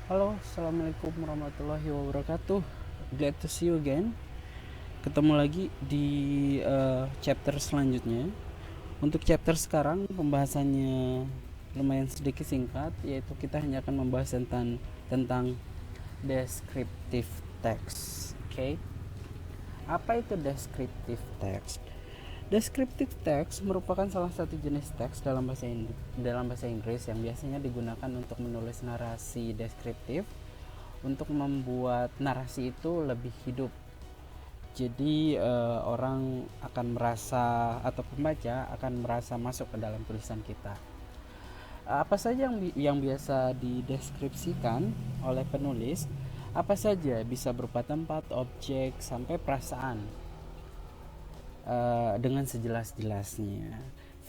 Halo, assalamualaikum warahmatullahi wabarakatuh. Glad to see you again. Ketemu lagi di chapter selanjutnya. Untuk chapter sekarang pembahasannya lumayan sedikit singkat, yaitu kita hanya akan membahas tentang descriptive text. Oke, okay? Apa itu descriptive text? Descriptive text merupakan salah satu jenis teks dalam bahasa Inggris yang biasanya digunakan untuk menulis narasi deskriptif untuk membuat narasi itu lebih hidup. Jadi orang akan merasa atau pembaca akan merasa masuk ke dalam tulisan kita. Apa saja yang biasa dideskripsikan oleh penulis? Apa saja bisa berupa tempat, objek, sampai perasaan dengan sejelas-jelasnya.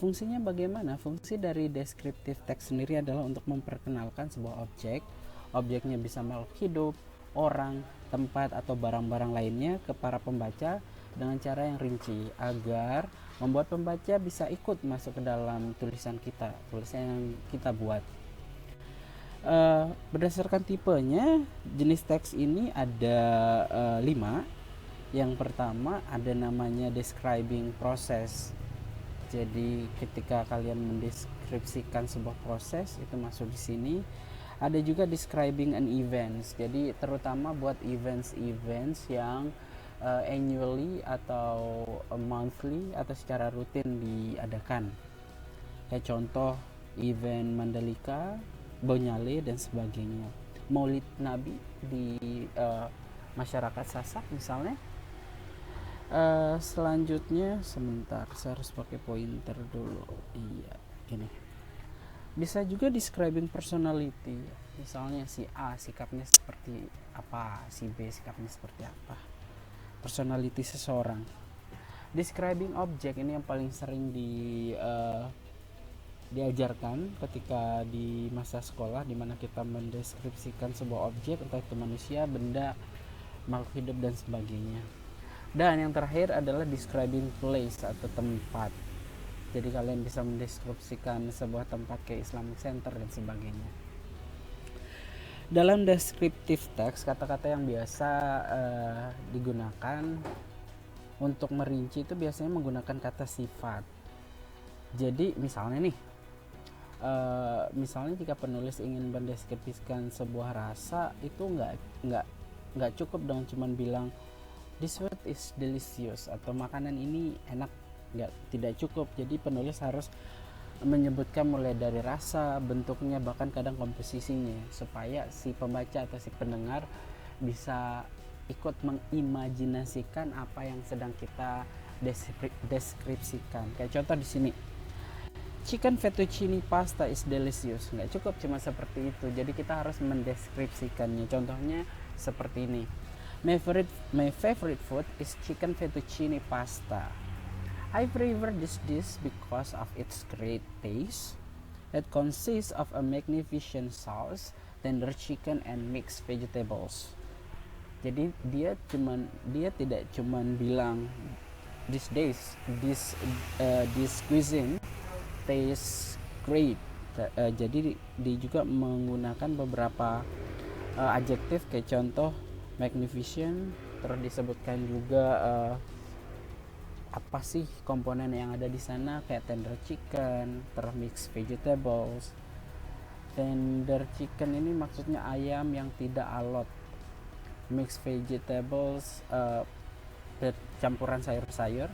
Fungsinya bagaimana? Fungsi dari descriptive text sendiri adalah untuk memperkenalkan sebuah objek. Objeknya bisa makhluk hidup, orang, tempat, atau barang-barang lainnya ke para pembaca dengan cara yang rinci agar membuat pembaca bisa ikut masuk ke dalam tulisan yang kita buat. Berdasarkan tipenya, jenis teks ini ada 5. Yang pertama ada namanya describing process. Jadi ketika kalian mendeskripsikan sebuah proses itu masuk di sini. Ada juga describing an events. Jadi terutama buat events yang annually atau monthly atau secara rutin diadakan. Kayak contoh event Mandalika, Bonyale dan sebagainya. Maulid Nabi di masyarakat Sasak misalnya. Selanjutnya sebentar, saya harus pakai pointer dulu. Iya, gini. Bisa juga describing personality. Misalnya si A sikapnya seperti apa, si B sikapnya seperti apa. Personality seseorang. Describing object ini yang paling sering diajarkan ketika di masa sekolah, di mana kita mendeskripsikan sebuah objek, entah itu manusia, benda, makhluk hidup dan sebagainya. Dan yang terakhir adalah describing place atau tempat. Jadi kalian bisa mendeskripsikan sebuah tempat kayak Islamic Center dan sebagainya. Dalam descriptive text, kata-kata yang biasa digunakan untuk merinci itu biasanya menggunakan kata sifat. Jadi misalnya nih, misalnya jika penulis ingin mendeskripsikan sebuah rasa, itu nggak cukup dong cuman bilang this food is delicious atau makanan ini enak. Tidak cukup. Jadi penulis harus menyebutkan mulai dari rasa, bentuknya, bahkan kadang komposisinya, supaya si pembaca atau si pendengar bisa ikut mengimajinasikan apa yang sedang kita deskripsikan. Kayak contoh di sini, chicken fettuccine pasta is delicious. Nggak cukup cuma seperti itu. Jadi kita harus mendeskripsikannya. Contohnya seperti ini. My favorite food is chicken fettuccine pasta. I prefer this dish because of its great taste. It consists of a magnificent sauce, tender chicken, and mixed vegetables. Jadi dia tidak cuman bilang this cuisine tastes great. Jadi dia juga menggunakan beberapa adjektif kayak contoh magnificent, terus disebutkan juga apa sih komponen yang ada di sana kayak tender chicken, terus mixed vegetables. Tender chicken ini maksudnya ayam yang tidak alot. Mixed vegetables campuran sayur-sayur.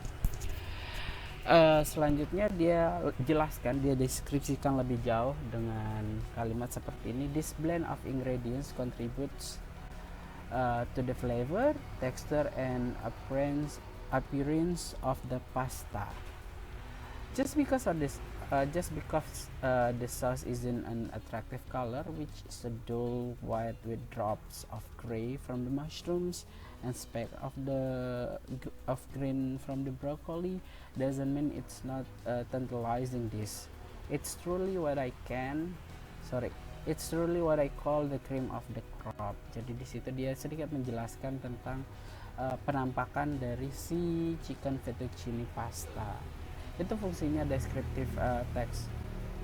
Selanjutnya dia deskripsikan lebih jauh dengan kalimat seperti ini. This blend of ingredients contributes to the flavor, texture, and appearance of the pasta. Just because the sauce is in an attractive color, which is a dull white with drops of gray from the mushrooms and speck of green from the broccoli, doesn't mean it's not tantalizing dish. It's truly what I can, sorry, it's truly what I call the cream of the crop. Jadi di situ dia sedikit menjelaskan tentang penampakan dari si chicken fettuccine pasta. Itu fungsinya descriptive text.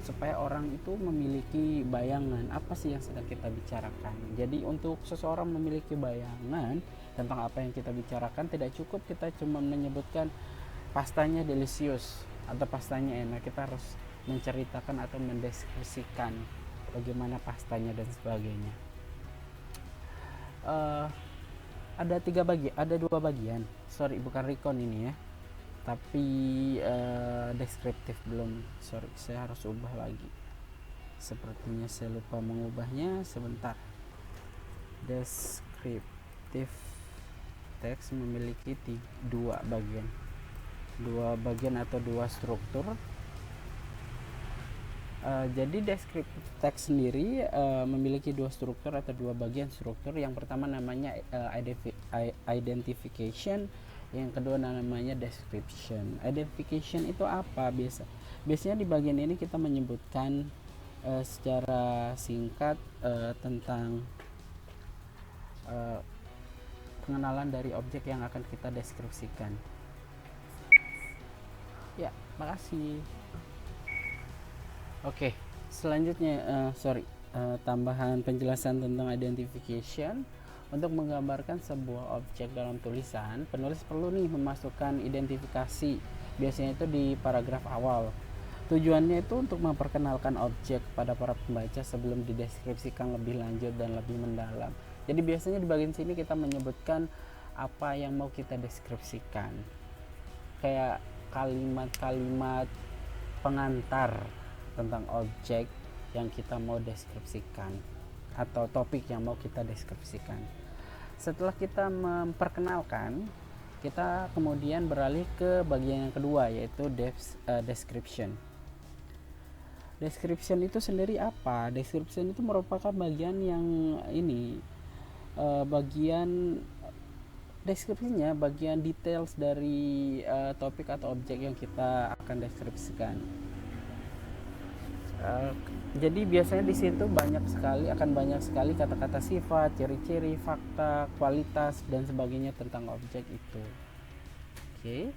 supaya orang itu memiliki bayangan apa sih yang sedang kita bicarakan. Jadi untuk seseorang memiliki bayangan tentang apa yang kita bicarakan, tidak cukup kita cuma menyebutkan pastanya delicious atau pastanya enak. Kita harus menceritakan atau mendeskripsikan bagaimana pastanya dan sebagainya. Ada dua bagian. Sorry, bukan recon ini ya, tapi deskriptif belum. Sorry, saya harus ubah lagi. Sepertinya saya lupa mengubahnya. Sebentar. Deskriptif teks memiliki dua bagian atau dua struktur. Jadi deskriptif teks sendiri memiliki dua struktur atau dua bagian struktur. Yang pertama namanya identification, yang kedua namanya description. Identification itu apa? Biasanya di bagian ini kita menyebutkan secara singkat tentang pengenalan dari objek yang akan kita deskripsikan. Ya, makasih. Oke, selanjutnya tambahan penjelasan tentang identification. Untuk menggambarkan sebuah objek dalam tulisan, penulis perlu nih memasukkan identifikasi, biasanya itu di paragraf awal. Tujuannya itu untuk memperkenalkan objek pada para pembaca sebelum dideskripsikan lebih lanjut dan lebih mendalam. Jadi biasanya di bagian sini kita menyebutkan apa yang mau kita deskripsikan, kayak kalimat-kalimat pengantar tentang objek yang kita mau deskripsikan atau topik yang mau kita deskripsikan. Setelah kita memperkenalkan, kita kemudian beralih ke bagian yang kedua, yaitu description. Description itu sendiri apa? Description itu merupakan bagian yang bagian deskripsinya, bagian details dari topik atau objek yang kita akan deskripsikan. Jadi biasanya di situ akan banyak sekali kata-kata sifat, ciri-ciri, fakta, kualitas dan sebagainya tentang objek itu. Oke.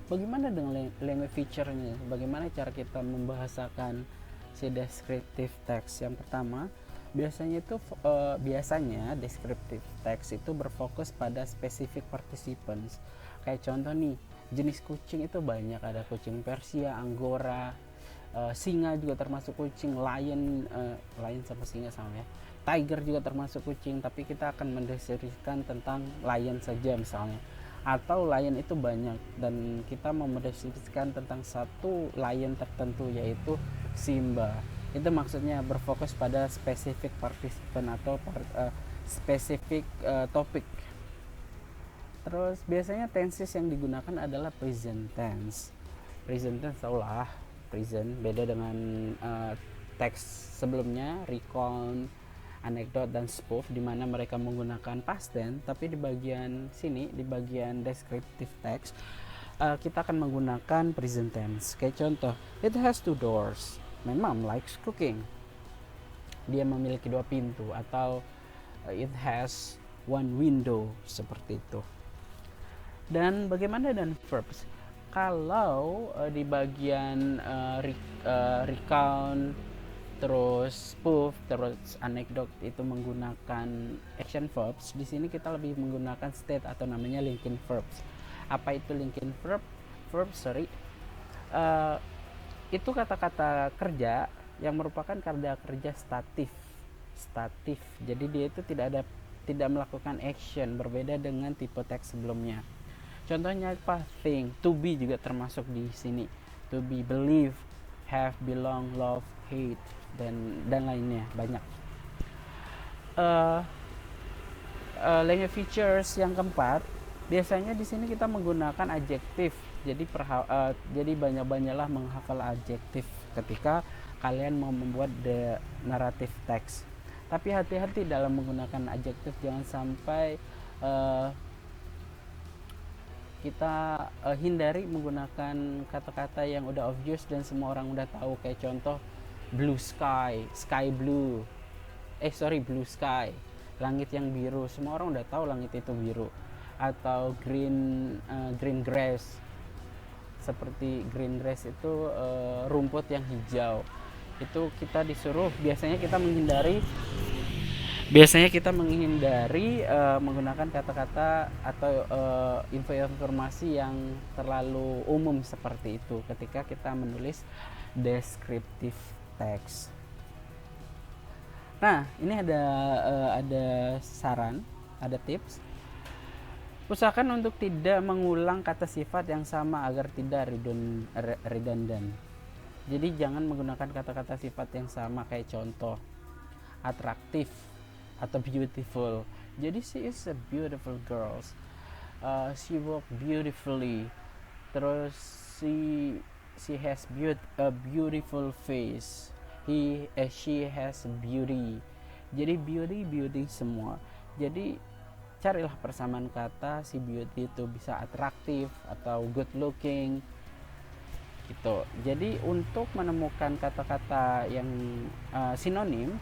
Bagaimana dengan language feature-nya? Bagaimana cara kita membahasakan si descriptive text? Yang pertama, biasanya descriptive text itu berfokus pada specific participants. Kayak contoh nih, jenis kucing itu banyak, ada kucing Persia, Angora, singa juga termasuk kucing, lion sama singa sama ya, tiger juga termasuk kucing, tapi kita akan mendeskripsikan tentang lion saja misalnya, atau lion itu banyak dan kita mau mendeskripsikan tentang satu lion tertentu yaitu Simba. Itu maksudnya berfokus pada spesifik participant atau spesifik topik. Terus biasanya tenses yang digunakan adalah present tense. Present tense tahulah, present, beda dengan teks sebelumnya, recount, anecdote dan spoof, di mana mereka menggunakan past tense. Tapi di bagian sini, di bagian descriptive text, kita akan menggunakan present tense. Kayak contoh, it has two doors, my mom likes cooking, dia memiliki dua pintu, atau it has one window, seperti itu. Dan bagaimana dengan verbs? Kalau di bagian recount, terus spoof, terus anecdote itu menggunakan action verbs, di sini kita lebih menggunakan state atau namanya linking verbs. Apa itu linking itu kata-kata kerja yang merupakan kata kerja statif. Jadi dia itu tidak melakukan action, berbeda dengan tipe teks sebelumnya. Contohnya apa? Think, to be juga termasuk di sini. To be, believe, have, belong, love, hate, dan lainnya banyak. Language features yang keempat, biasanya di sini kita menggunakan adjektif. Jadi banyak-banyaklah menghafal adjektif ketika kalian mau membuat the narrative text. Tapi hati-hati dalam menggunakan adjektif, jangan sampai kita hindari menggunakan kata-kata yang udah obvious dan semua orang udah tahu. Kayak contoh blue sky, blue sky, langit yang biru, semua orang udah tahu langit itu biru. Atau green grass, seperti green grass itu rumput yang hijau. Itu kita disuruh biasanya kita menghindari menggunakan kata-kata atau informasi yang terlalu umum seperti itu ketika kita menulis descriptive text. Nah, ini ada saran, ada tips. Usahakan untuk tidak mengulang kata sifat yang sama agar tidak redundant. Jadi jangan menggunakan kata-kata sifat yang sama, kayak contoh atraktif atau beautiful. Jadi she is a beautiful girl. She walk beautifully. Terus she has a beautiful face. She has beauty. Jadi beauty semua. Jadi carilah persamaan kata. Si beauty itu bisa atraktif atau good looking gitu. Jadi untuk menemukan kata-kata yang sinonim,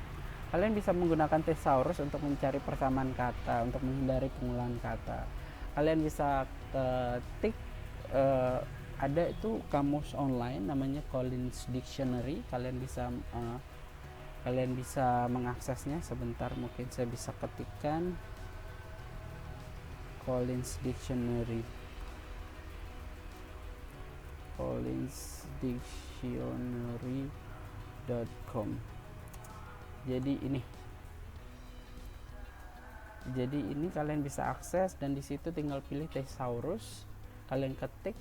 kalian bisa menggunakan thesaurus untuk mencari persamaan kata, untuk menghindari pengulangan kata. Kalian bisa ketik ada itu kamus online namanya Collins Dictionary. Kalian bisa mengaksesnya. Sebentar, mungkin saya bisa ketikkan Collins Dictionary. collinsdictionary.com. Jadi ini kalian bisa akses, dan di situ tinggal pilih thesaurus, kalian ketik,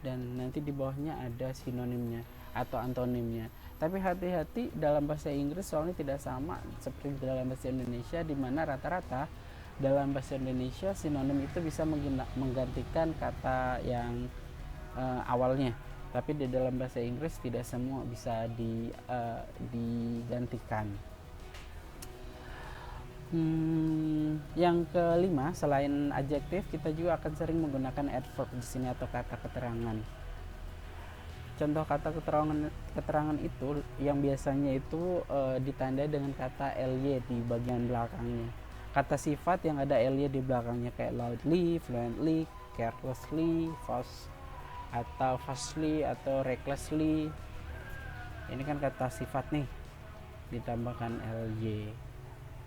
dan nanti di bawahnya ada sinonimnya atau antonimnya. Tapi hati-hati dalam bahasa Inggris, soalnya tidak sama seperti dalam bahasa Indonesia, di mana rata-rata dalam bahasa Indonesia sinonim itu bisa menggantikan kata yang awalnya, tapi di dalam bahasa Inggris tidak semua bisa digantikan. Yang kelima, selain adjektif, kita juga akan sering menggunakan adverb di sini atau kata keterangan. Contoh kata keterangan itu yang biasanya itu ditandai dengan kata ly di bagian belakangnya. Kata sifat yang ada ly di belakangnya kayak loudly, fluently, carelessly, fastly atau recklessly. Ini kan kata sifat nih, ditambahkan ly.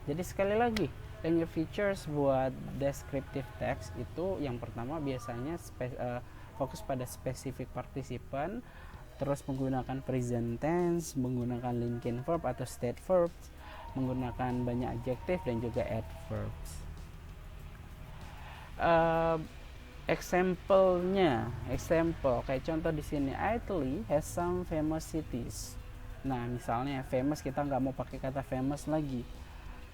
Jadi sekali lagi, language features buat descriptive text itu yang pertama biasanya fokus pada specific participle, terus menggunakan present tense, menggunakan linking verb atau state verbs, menggunakan banyak adjektif dan juga adverbs. Example kayak contoh di sini, Italy has some famous cities. Nah, misalnya famous, kita nggak mau pakai kata famous lagi,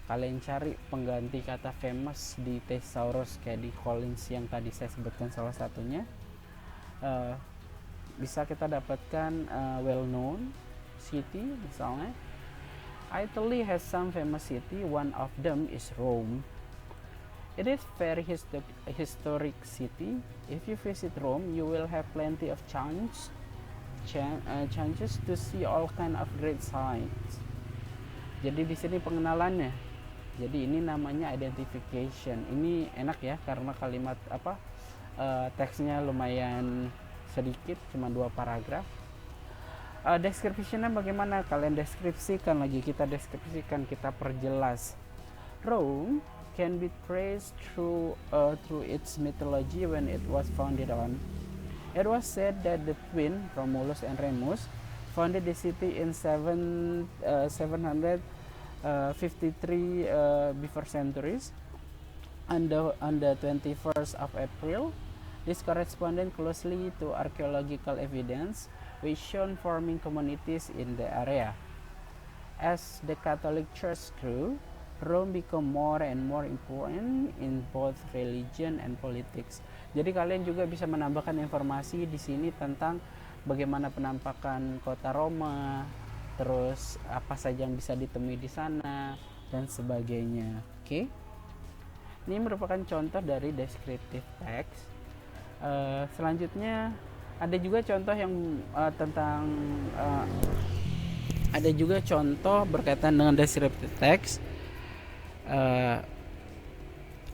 kalian cari pengganti kata famous di thesaurus kayak di Collins yang tadi saya sebutkan salah satunya. Bisa kita dapatkan well known city, misalnya Italy has some famous city, one of them is Rome. It is very historic city. If you visit Rome, you will have plenty of chances to see all kind of great sights. Jadi di sini pengenalannya. Jadi ini namanya identification. Ini enak ya karena kalimat teksnya lumayan sedikit, cuma 2 paragraf. Description-nya bagaimana? Kalian deskripsikan lagi, kita perjelas. Rome can be traced through its mythology when it was founded on. It was said that the twin Romulus and Remus founded the city in 753 before centuries. On the 21st of April, this corresponded closely to archaeological evidence which shown forming communities in the area. As the Catholic Church grew, Rome become more and more important in both religion and politics. Jadi kalian juga bisa menambahkan informasi di sini tentang bagaimana penampakan kota Roma, terus apa saja yang bisa ditemui di sana dan sebagainya. Oke. Ini merupakan contoh dari descriptive text. Selanjutnya ada juga contoh yang ada juga contoh berkaitan dengan descriptive text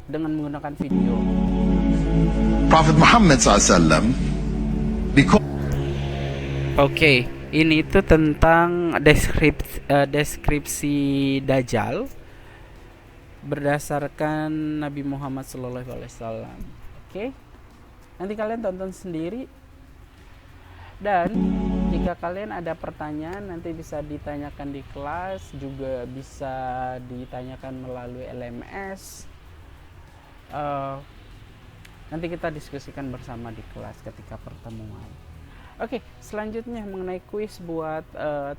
dengan menggunakan video. Prophet Muhammad SAW Because Oke, ini itu tentang deskripsi Dajjal berdasarkan Nabi Muhammad SAW. Oke, nanti kalian tonton sendiri, dan jika kalian ada pertanyaan nanti bisa ditanyakan di kelas, juga bisa ditanyakan melalui LMS. Nanti kita diskusikan bersama di kelas ketika pertemuan. Oke, selanjutnya mengenai kuis buat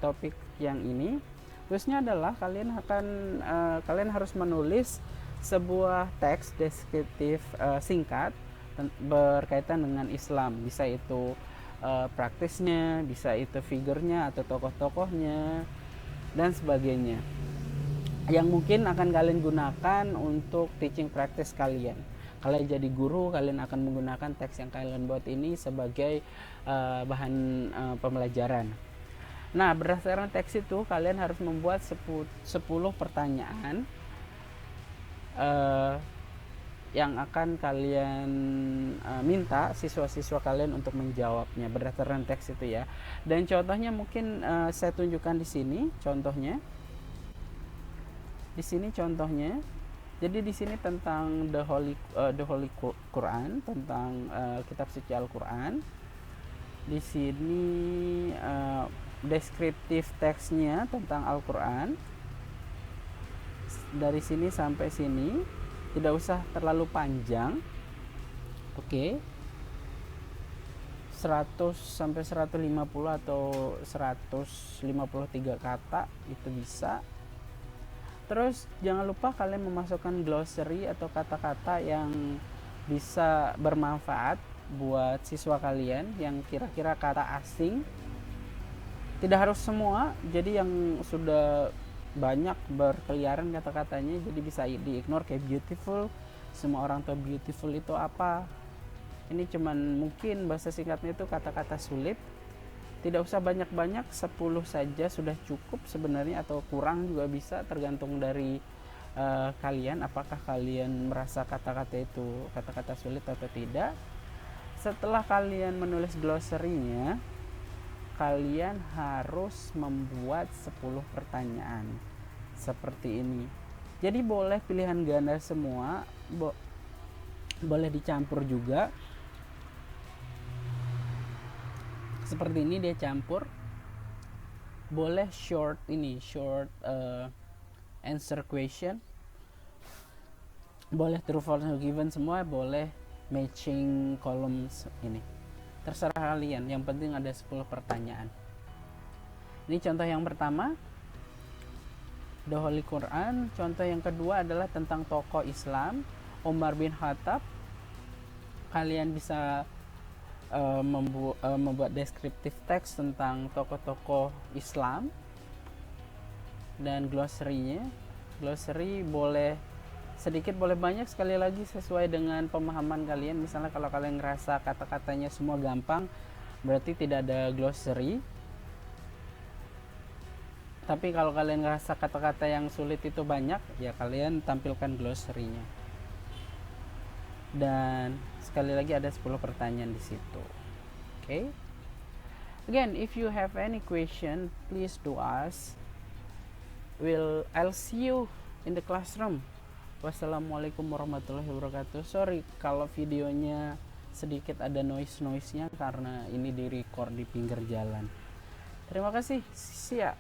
topik yang ini. Kuisnya adalah kalian harus menulis sebuah teks deskriptif singkat berkaitan dengan Islam. Bisa itu praktisnya, bisa itu figurnya atau tokoh-tokohnya dan sebagainya, yang mungkin akan kalian gunakan untuk teaching practice kalian. Kalian jadi guru, kalian akan menggunakan teks yang kalian buat ini sebagai bahan pembelajaran. Nah, berdasarkan teks itu kalian harus membuat 10 pertanyaan yang akan kalian minta siswa-siswa kalian untuk menjawabnya berdasarkan teks itu ya. Dan contohnya mungkin saya tunjukkan di sini contohnya. Di sini contohnya. Jadi di sini tentang the Holy Quran, tentang kitab suci Al-Quran. Di sini deskriptif teksnya tentang Al-Quran. Dari sini sampai sini, tidak usah terlalu panjang. Oke. 100 sampai 150 atau 153 kata itu bisa. Terus jangan lupa kalian memasukkan glossary atau kata-kata yang bisa bermanfaat buat siswa kalian, yang kira-kira kata asing. Tidak harus semua, jadi yang sudah banyak berkeliaran kata-katanya jadi bisa di-ignore, kayak beautiful. Semua orang tahu beautiful itu apa. Ini cuman mungkin bahasa singkatnya itu kata-kata sulit. Tidak usah banyak-banyak, 10 saja sudah cukup sebenarnya, atau kurang juga bisa, tergantung dari kalian apakah kalian merasa kata-kata itu kata-kata sulit atau tidak. Setelah kalian menulis glossary-nya, kalian harus membuat 10 pertanyaan seperti ini. Jadi boleh pilihan ganda semua, boleh dicampur juga. Seperti ini dia campur. Boleh short answer question, boleh true false given semua, boleh matching columns, ini terserah kalian, yang penting ada 10 pertanyaan. Ini contoh yang pertama, The Holy Quran. Contoh yang kedua adalah tentang tokoh Islam, Umar bin Khattab. Kalian bisa membuat deskriptif teks tentang tokoh-tokoh Islam dan glossary-nya. Glossary boleh sedikit boleh banyak, sekali lagi sesuai dengan pemahaman kalian. Misalnya kalau kalian ngerasa kata-katanya semua gampang, berarti tidak ada glossary. Tapi kalau kalian ngerasa kata-kata yang sulit itu banyak, ya kalian tampilkan glossary-nya. Dan sekali lagi ada 10 pertanyaan di situ. Okay? Again, if you have any question, please do ask. I'll see you in the classroom. Wassalamualaikum warahmatullahi wabarakatuh. Sorry kalau videonya sedikit ada noise-nya karena ini di record di pinggir jalan. Terima kasih. See ya.